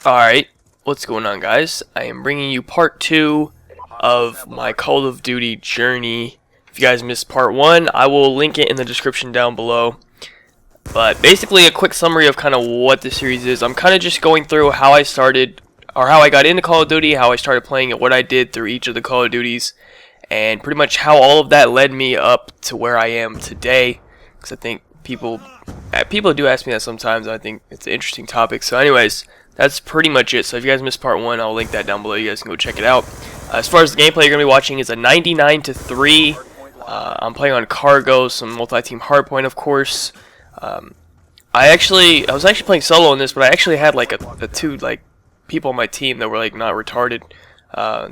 Alright, what's going on, guys? I am bringing you part 2 of my Call of Duty journey. If you guys missed part 1, I will link it in the description down below. But basically a quick summary of kind of what the series is. I'm kind of just going through how I started, or how I got into Call of Duty, how I started playing it, what I did through each of the Call of Duties, and pretty much how all of that led me up to where I am today. Because I think people do ask me that sometimes, and I think it's an interesting topic. So anyways, that's pretty much it. So if you guys missed part 1, I'll link that down below. You guys can go check it out. As far as the gameplay you're going to be watching is a 99-3. I'm playing on cargo, some multi-team hardpoint, of course. I was actually playing solo in this, but I actually had like a two people on my team that were like not retarded.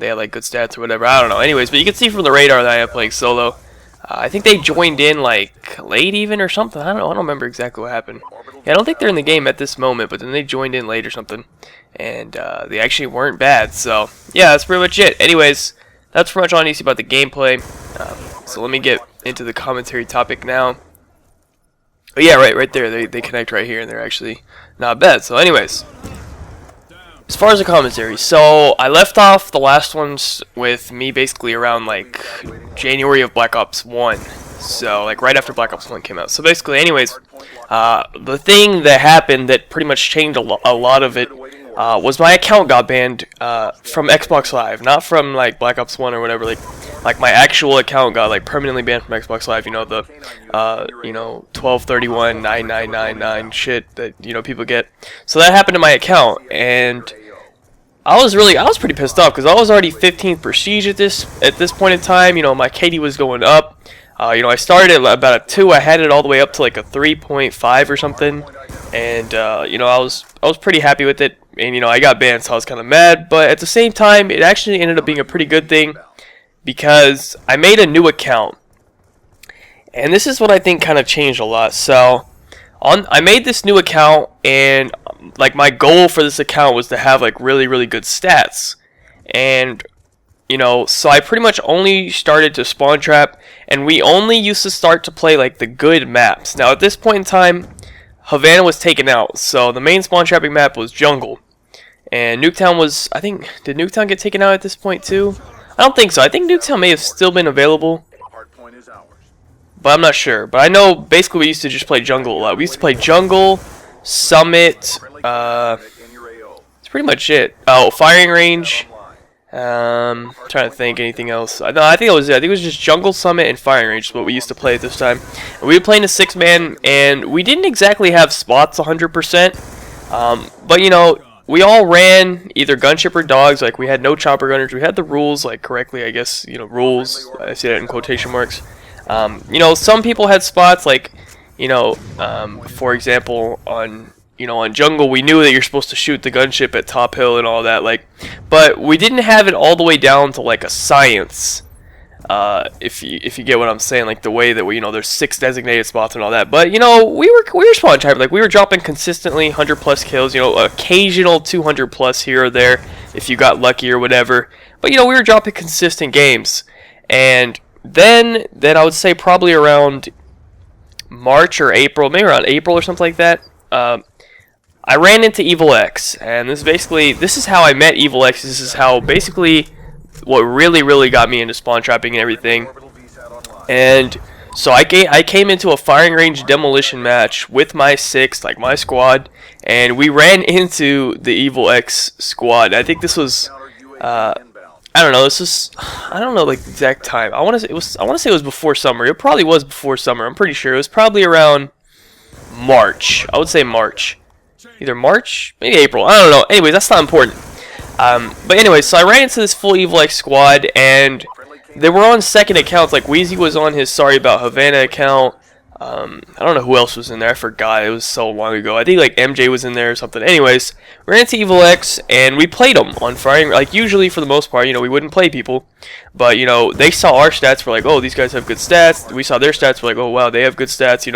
They had like good stats or whatever. I don't know. Anyways, but you can see from the radar that I am playing solo. I think they joined in like late even or something. I don't know. I don't remember exactly what happened. Yeah, I don't think they're in the game at this moment, but then they joined in late or something, and they actually weren't bad. So yeah, that's pretty much it. Anyways, that's pretty much all I need to see about the gameplay. So let me get into the commentary topic now. But yeah, right there. They connect right here, and they're actually not bad. So anyways, as far as the commentary, so I left off the last ones with me basically around like January of Black Ops 1. So like right after Black Ops 1 came out. So basically, anyways, the thing that happened that pretty much changed a lot of it was my account got banned from Xbox Live, not from like Black Ops 1 or whatever. Like my actual account got like permanently banned from Xbox Live. You know, the 1231 9999 shit that people get. So that happened to my account, and I was pretty pissed off because I was already 15th prestige at this point in time. My KD was going up. I started at about a 2. I had it all the way up to like a 3.5 or something, and I was pretty happy with it. And I got banned, so I was kind of mad. But at the same time, it actually ended up being a pretty good thing because I made a new account, and this is what I think kind of changed a lot. So I made this new account, and like my goal for this account was to have like really good stats, and so I pretty much only started to spawn trap, and we only used to start to play like the good maps. Now at this point in time, Havana was taken out, so the main spawn trapping map was Jungle, and Nuketown was, I think, did Nuketown get taken out at this point too? I don't think so. I think Nuketown may have still been available, but I'm not sure. But I know basically we used to just play Jungle a lot. We used to play Jungle, Summit, that's pretty much it. Oh, Firing Range. Trying to think anything else. No, I think it was just Jungle, Summit, and Firing Range is what we used to play at this time. And we were playing a 6-man, and we didn't exactly have spots 100%. But we all ran either gunship or dogs. Like we had no chopper gunners. We had the rules like correctly, I guess. Rules. I say that in quotation marks. Some people had spots like, for example, on Jungle, we knew that you're supposed to shoot the gunship at top hill and all that, but we didn't have it all the way down to like a science. If you get what I'm saying, like the way that there's 6 designated spots and all that. But we were spawn type, like we were dropping consistently 100+ kills. Occasional 200+ here or there if you got lucky or whatever. But we were dropping consistent games, and then I would say probably around March or April, maybe around April or something like that. I ran into Evil X, and this is how I met Evil X. This is how basically what really got me into spawn trapping and everything. And so I came into a Firing Range demolition match with my 6, like my squad, and we ran into the Evil X squad. I think this was I don't know. I don't know like the exact time. I want to say it was before summer. It probably was before summer. I'm pretty sure it was probably around March. I would say March. Either March, maybe April. I don't know. Anyways, that's not important. But anyways, so I ran into this full Evil X squad, and they were on second accounts. Like Wheezy was on his Sorry About Havana account. I don't know who else was in there. I forgot. It was so long ago. I think like MJ was in there or something. Anyways, we ran into Evil X, and we played them on Firing. Like usually, for the most part, we wouldn't play people, but they saw our stats. We're like, oh, these guys have good stats. We saw their stats. We're like, oh wow, they have good stats.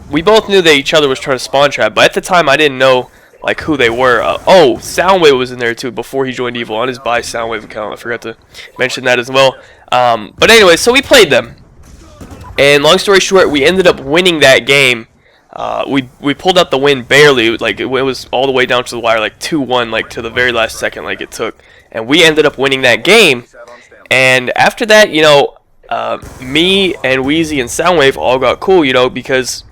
We both knew that each other was trying to spawn trap, but at the time, I didn't know like who they were. Soundwave was in there too before he joined Evil on his Buy Soundwave account. I forgot to mention that as well. But anyway, so we played them. And long story short, we ended up winning that game we pulled out the win barely. Like it was all the way down to the wire, like 2-1, like to the very last second, like it took, and we ended up winning that game. And after that, you know, me and Wheezy and Soundwave all got cool, you know, because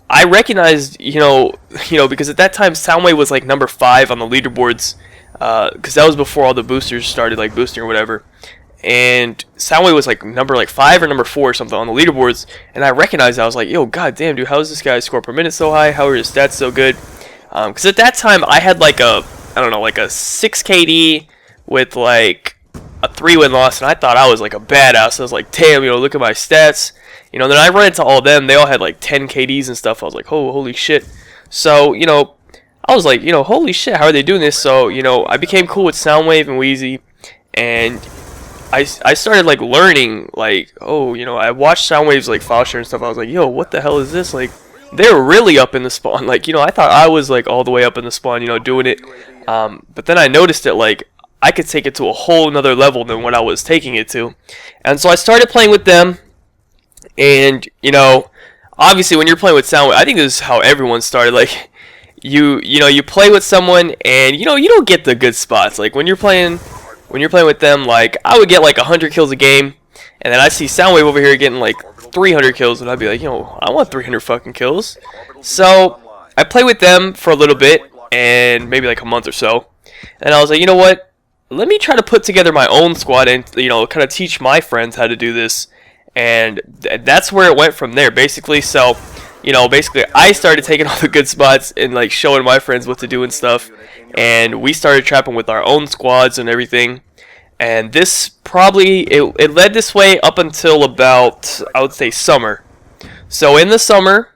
I recognized, you know, because at that time Soundwave was like number 5 on the leaderboards, because that was before all the boosters started like boosting or whatever. And Soundwave was like number like 5 or number 4 or something on the leaderboards, and I recognized that. I was like, yo, goddamn, dude, how is this guy's score per minute so high? How are his stats so good? Because at that time I had like a, I don't know, like a 6 KD with like a 3-win loss, and I thought I was like a badass. I was like, damn, you know, look at my stats. You know, then I run into all of them. They all had like 10 KDs and stuff. I was like, oh, holy shit. So, you know, I was like, you know, holy shit, how are they doing this? So, you know, I became cool with Soundwave and Wheezy, and I started like learning, like, oh, you know, I watched Soundwave's like file share and stuff. I was like, yo, what the hell is this? Like, they're really up in the spawn. Like, you know, I thought I was like all the way up in the spawn, you know, doing it. But then I noticed that like I could take it to a whole nother level than what I was taking it to. And so I started playing with them. And, you know, obviously when you're playing with Soundwave, I think this is how everyone started. Like, you know, you play with someone and, you know, you don't get the good spots. Like, when you're playing with them, like, I would get like 100 kills a game, and then I see Soundwave over here getting like 300 kills, and I'd be like, you know, I want 300 fucking kills. So I played with them for a little bit, and maybe like a month or so, and I was like, you know what, let me try to put together my own squad and, you know, kind of teach my friends how to do this. And that's where it went from there, basically. So, you know, basically I started taking all the good spots and like showing my friends what to do and stuff, and we started trapping with our own squads and everything. And this probably, it led this way up until about, I would say, summer. So in the summer,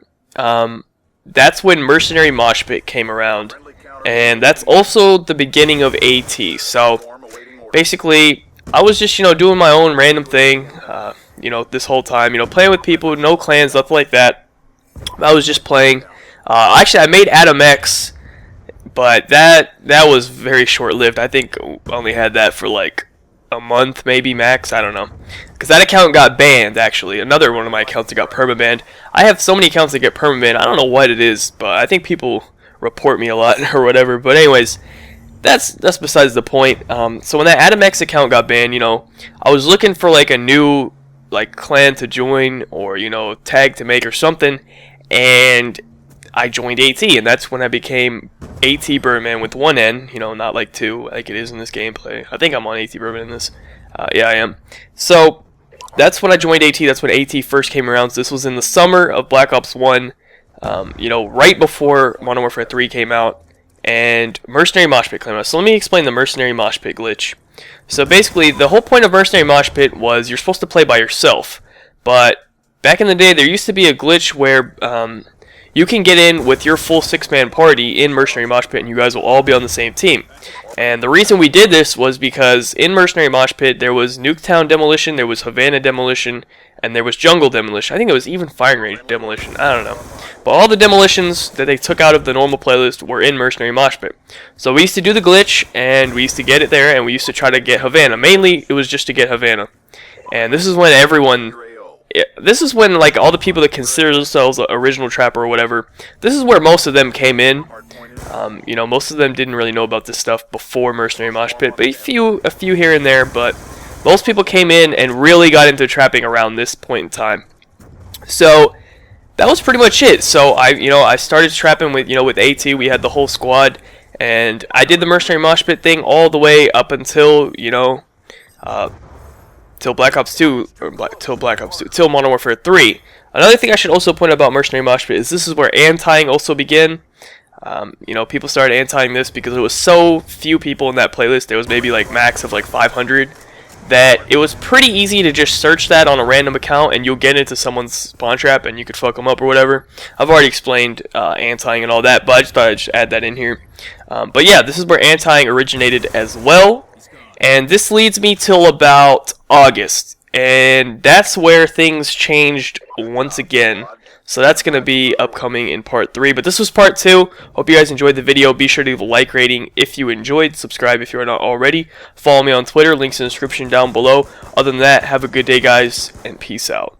that's when Mercenary Mosh Pit came around, and that's also the beginning of AT. So basically I was just, you know, doing my own random thing, you know, this whole time, you know, playing with people, no clans, nothing like that. I was just playing. Actually, I made Adam X, but that was very short-lived. I think I only had that for like a month, maybe max. I don't know, because that account got banned. Actually, another one of my accounts that got permabanned. I have so many accounts that get permabanned. I don't know what it is, but I think people report me a lot or whatever. But anyways, that's besides the point. So when that Adam X account got banned, you know, I was looking for like a new like clan to join, or, you know, tag to make or something, and I joined AT, and that's when I became AT Birdman with 1 N, you know, not like 2 like it is in this gameplay. I think I'm on AT Birdman in this. Yeah, I am. So that's when I joined AT. That's when AT first came around. So this was in the summer of Black Ops 1, you know, right before Modern Warfare 3 came out, and Mercenary Mosh Pit came out. So let me explain the Mercenary Mosh Pit glitch. So basically, the whole point of Mercenary Mosh Pit was you're supposed to play by yourself. But back in the day, there used to be a glitch where you can get in with your full 6-man party in Mercenary Mosh Pit, and you guys will all be on the same team. And the reason we did this was because in Mercenary Mosh Pit, there was Nuketown Demolition, there was Havana Demolition, and there was Jungle Demolition. I think it was even Firing Range Demolition. I don't know. But all the demolitions that they took out of the normal playlist were in Mercenary Mosh Pit. So we used to do the glitch, and we used to get it there, and we used to try to get Havana. Mainly, it was just to get Havana. And this is when everyone... This is when, like, all the people that consider themselves an original trapper or whatever, this is where most of them came in. You know, most of them didn't really know about this stuff before Mercenary Mosh Pit, but a few here and there, but most people came in and really got into trapping around this point in time. So that was pretty much it. So I started trapping with, you know, with AT. We had the whole squad, and I did the Mercenary Mosh Pit thing all the way up until, you know, till Black Ops 2, or till Modern Warfare 3. Another thing I should also point out about Mercenary Mosh Pit is this is where anti-ing also began. You know, people started anti-ing this because there was so few people in that playlist. There was maybe like max of like 500, that it was pretty easy to just search that on a random account and you'll get into someone's spawn trap and you could fuck them up or whatever. I've already explained anti-ing and all that, but I just thought I'd just add that in here. But yeah, this is where anti-ing originated as well. And this leads me till about August, and that's where things changed once again. So that's going to be upcoming in part 3, but this was part 2. Hope you guys enjoyed the video. Be sure to leave a like rating if you enjoyed. Subscribe if you are not already. Follow me on Twitter. Links in the description down below. Other than that, have a good day, guys, and peace out.